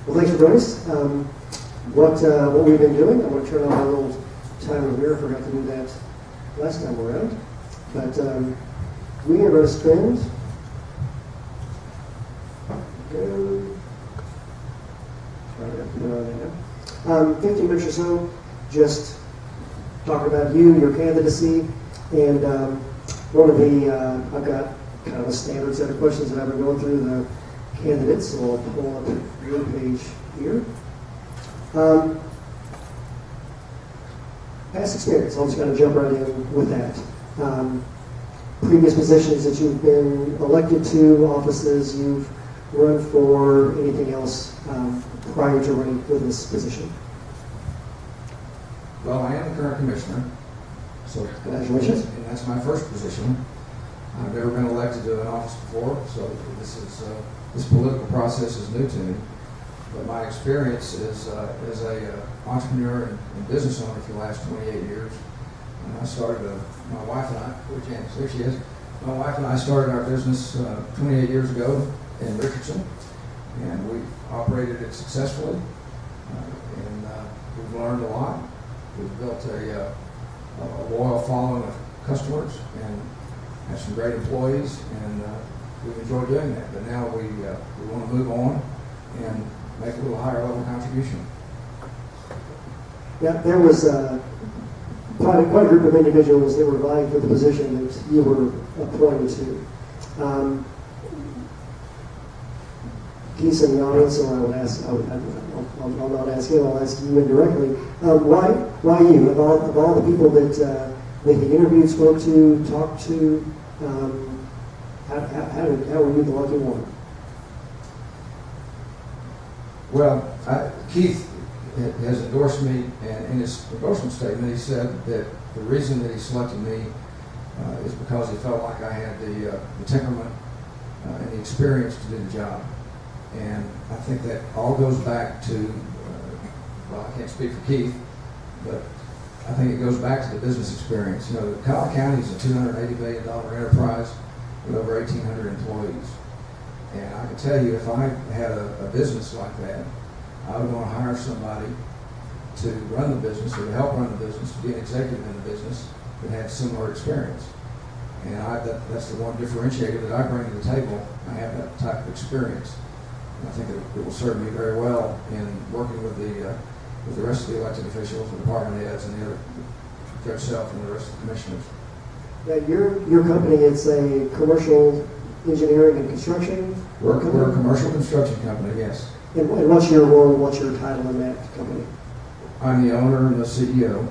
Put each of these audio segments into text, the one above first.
Well, thanks for joining us. What we've been doing, I'm going to turn on our little timer here. I forgot to do that last time around. But we are going to spend, sorry, I have to put it on there. 15 minutes or so, just talking about you, your candidacy, and one of the, I've got kind of a standard set of questions that I've been going through the candidates, so I'll pull up your page here. Past experience, I'll just kind of jump right in with that. Previous positions that you've been elected to, offices you've run for, anything else prior to running for this position? Well, I am the current commissioner, so Congratulations. and that's my first position. I've never been elected to an office before, so this political process is new to me. But my experience is as a entrepreneur and business owner for the last 28 years. And I started, my wife and I, where's Janice? There she is. My wife and I started our business 28 years ago in Richardson, and we operated it successfully. And we've learned a lot. We've built a loyal following of customers and have some great employees, and we've enjoyed doing that. But now we want to move on and make a little higher level contribution. Yeah, there was quite a group of individuals that were vying for the position that you were appointed to. He's in the audience, so I would ask. I'll not ask him. I'll ask you indirectly. Why you? Of all the people that he interviewed, spoke to, talked to, how were you the lucky one? Well, Keith has endorsed me, and in his endorsement statement, he said that the reason that he selected me is because he felt like I had the temperament and the experience to do the job. And I think that all goes back to, well, I can't speak for Keith, but I think it goes back to the business experience. You know, Collin County is a $280 million enterprise with over 1,800 employees. And I can tell you, if I had a business like that, I would want to hire somebody to run the business or to help run the business, to be an executive in the business that had similar experience. And that's the one differentiator that I bring to the table. I have that type of experience. And I think it will serve me very well in working with the rest of the elected officials, the department heads, and the other, Judge Self and the rest of the commissioners. Yeah, your company, it's a commercial engineering and construction. We're a commercial construction company, yes. And what's your role? What's your title in that company? I'm the owner and the CEO.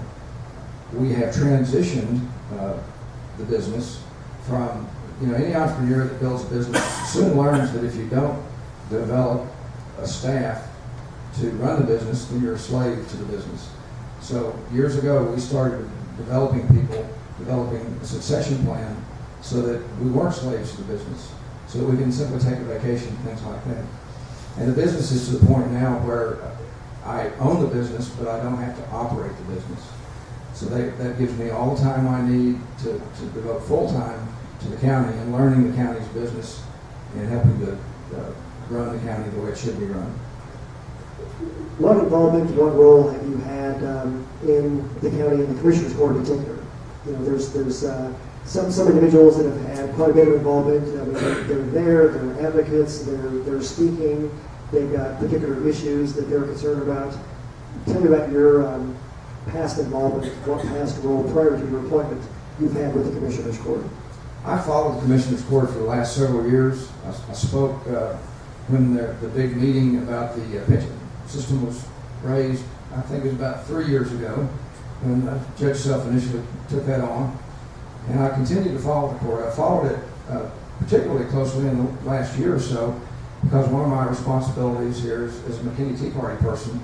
We have transitioned the business from, any entrepreneur that builds a business soon learns that if you don't develop a staff to run the business, then you're a slave to the business. So years ago, we started developing people, developing a succession plan so that we weren't slaves to the business, so that we can simply take a vacation, things like that. And the business is to the point now where I own the business, but I don't have to operate the business. So that gives me all the time I need to devote full time to the county and learning the county's business and helping to run the county the way it should be run. What involvement, what role have you had in the county and the Commissioner's Court in particular? There's some individuals that have had quite a bit of involvement. They're advocates, they're speaking, they've got particular issues that they're concerned about. Tell me about your past involvement, what past role prior to your appointment you've had with the Commissioner's Court. I followed the Commissioner's Court for the last several years. I spoke when the big meeting about the pension system was raised. I think it was about 3 years ago when Judge Self initially took that on. And I continued to follow the court. I followed it particularly closely in the last year or so because one of my responsibilities here as a McKinney Tea Party person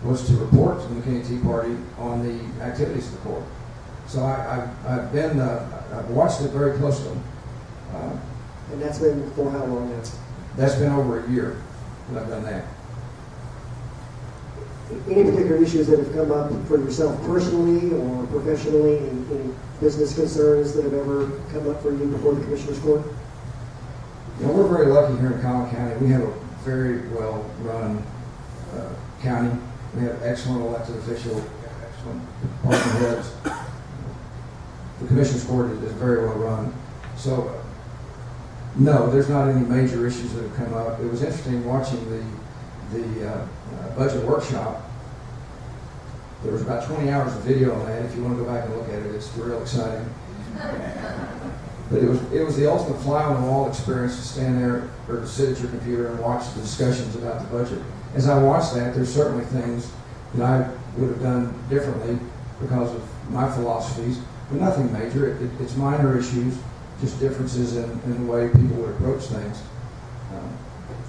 was to report to the McKinney Tea Party on the activities of the court. So I've watched it very closely. And that's been for how long now? That's been over a year that I've done that. Any particular issues that have come up for yourself personally or professionally, any business concerns that have ever come up for you before the Commissioner's Court? We're very lucky here in Collin County. We have a very well-run county. We have excellent elected officials, we have excellent department heads. The commissioner's court is very well run. So, no, there's not any major issues that have come up. It was interesting watching the budget workshop. There was about 20 hours of video on that. If you want to go back and look at it, it's real exciting. But it was the ultimate fly on the wall experience to stand there or to sit at your computer and watch the discussions about the budget. As I watched that, there's certainly things that I would have done differently because of my philosophies, but nothing major. It's minor issues, just differences in the way people would approach things.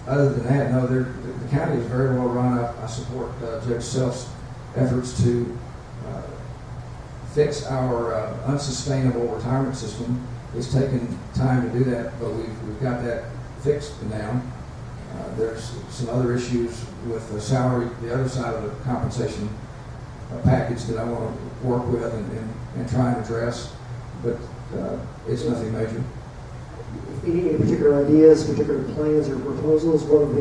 Other than that, no, the county is very well run. I support Judge Self's efforts to fix our unsustainable retirement system. It's taken time to do that, but we've got that fixed now. There's some other issues with the salary, the other side of the compensation package that I want to work with and try and address, but it's nothing major. Any particular ideas, particular plans or proposals? One of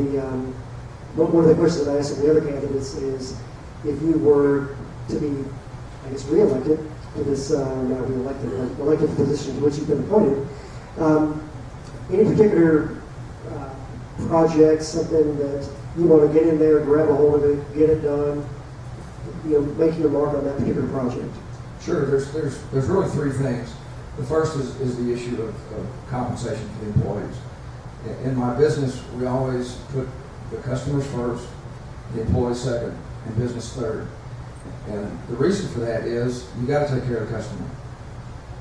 the questions I asked of the other candidates is, if you were to be, I guess, re-elected to this, not re-elected, but elected position to which you've been appointed, any particular project, something that you want to get in there, grab a hold of it, get it done, make your mark on that particular project? Sure. There's really three things. The first is the issue of compensation for the employees. In my business, we always put the customers first, the employees second, and business third. And the reason for that is you got to take care of the customer.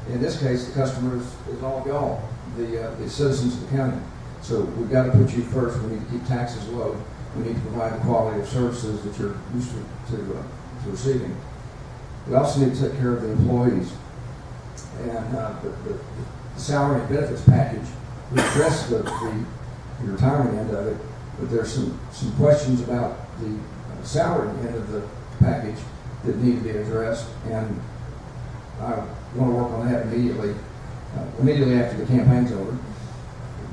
In this case, the customer is all y'all, the citizens of the county. So we've got to put you first. We need to keep taxes low. We need to provide the quality of services that you're used to receiving. We also need to take care of the employees. And the salary and benefits package, we address the retirement end of it, but there's some questions about the salary end of the package that need to be addressed, and I want to work on that immediately after the campaign's over.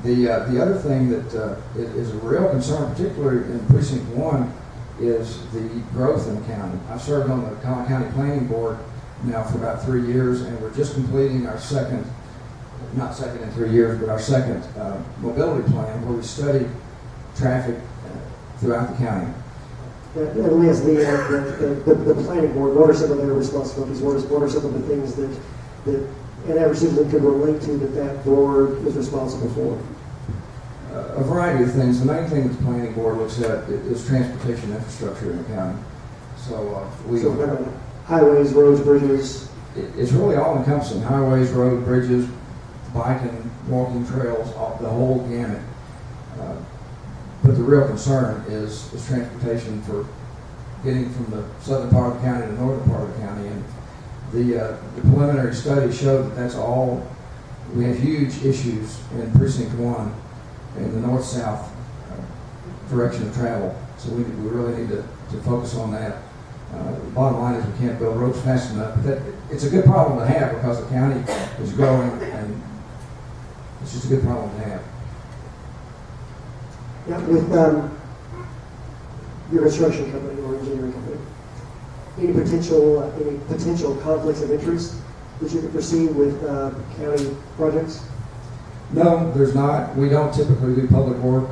The other thing that is a real concern, particularly in Precinct 1, is the growth in the county. I've served on the Collin County Planning Board now for about 3 years, and we're just completing our second, not second in 3 years, but our second mobility plan where we study traffic throughout the county. Let me ask the planning board, what are some of their responsibilities? What are some of the things that an average citizen could relate to that board is responsible for? A variety of things. The main thing that the planning board looks at is transportation infrastructure in the county. So highways, roads, bridges. It's really all encompassing: highways, road, bridges, bike and walking trails, the whole gamut. But the real concern is transportation for getting from the southern part of the county to the northern part of the county. And the preliminary study showed that that's all. We have huge issues in Precinct 1 in the north-south direction of travel. So we really need to focus on that. The bottom line is we can't build roads fast enough. But it's a good problem to have because the county is growing, and it's just a good problem to have. Yeah, with your construction company or engineering company, any potential conflicts of interest that you could foresee with county projects? No, there's not. We don't typically do public work.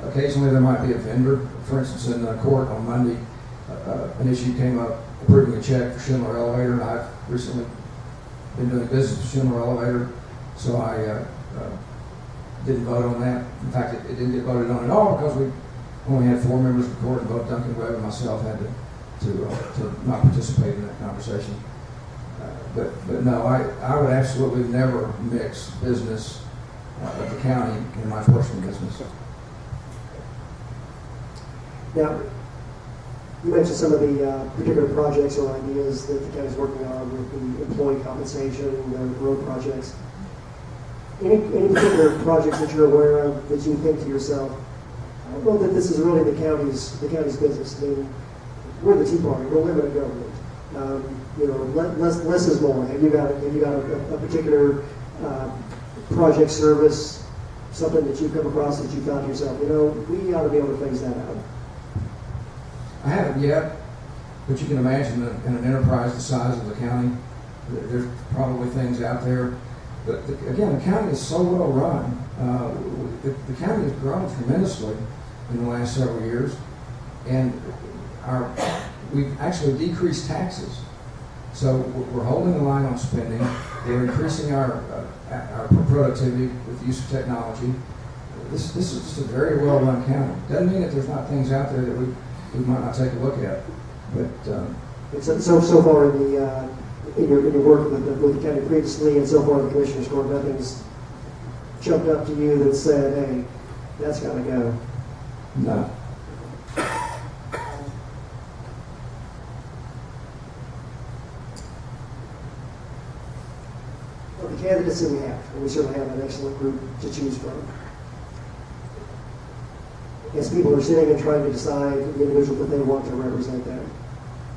Occasionally there might be a vendor. For instance, in court on Monday, an issue came up approving a check for Schindler Elevator. I've recently been doing business with Schindler Elevator, so I didn't vote on that. In fact, it didn't get voted on at all because we only had 4 members of the court, and both Duncan Webb and myself had to not participate in that conversation. But no, I would absolutely never mix business of the county in my personal business. Now, you mentioned some of the particular projects or ideas that the county is working on with the employee compensation, the road projects. Any particular projects that you're aware of that you think to yourself, I don't know that this is really the county's business. I mean, we're the Tea Party. We're limited government. Less is more. Have you got a particular project, service, something that you've come across that you thought to yourself, we ought to be able to phase that out? I haven't yet, but you can imagine that in an enterprise the size of the county, there's probably things out there. But again, the county is so well run. The county has grown tremendously in the last several years, and we've actually decreased taxes. So we're holding the line on spending. We're increasing our productivity with the use of technology. This is just a very well-run county. Doesn't mean that there's not things out there that we might not take a look at. But so far in your work with the county previously, and so far in the Commissioner's Court, nothing's jumped up to you that said, "Hey, that's got to go." No. Well, the candidates that we have, and we certainly have an excellent group to choose from. As people are sitting and trying to decide the individual that they want to represent them,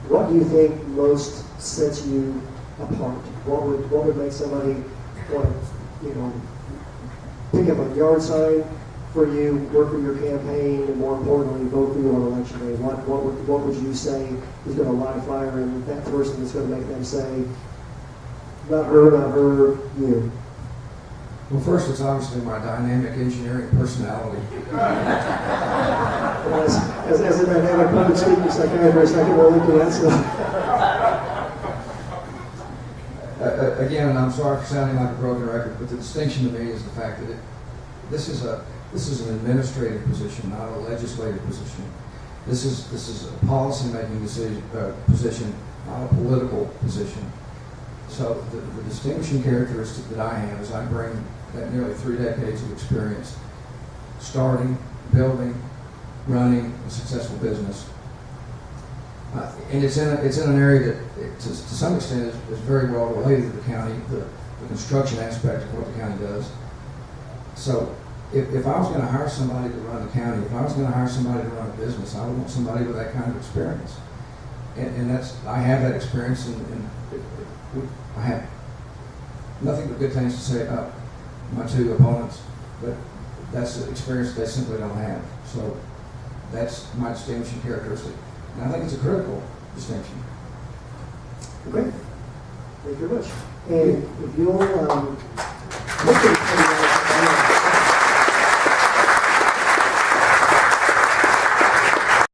what do you think most sets you apart? What would make somebody want to, pick up a yard sign for you, work for your campaign, and more importantly, vote for you on election day? What would you say is going to light a fire in that person that's going to make them say, not her, you? Well, first, it's obviously my dynamic engineering personality. As a dynamic public speaking psychiatrist, I can relate to that. So. Again, I'm sorry for sounding like a broken record, but the distinction to me is the fact that this is an administrative position, not a legislative position. This is a policy-making position, not a political position. So the distinguishing characteristic that I have is I bring that nearly 3 decades of experience starting, building, running a successful business. And it's in an area that, to some extent, is very well related to the county, the construction aspect of what the county does. So if I was going to hire somebody to run the county, if I was going to hire somebody to run a business, I would want somebody with that kind of experience. And I have that experience, and I have nothing but good things to say about my 2 opponents, but that's the experience they simply don't have. So that's my distinguishing characteristic. And I think it's a critical distinction. Okay. Thank you very much. And if you'll look at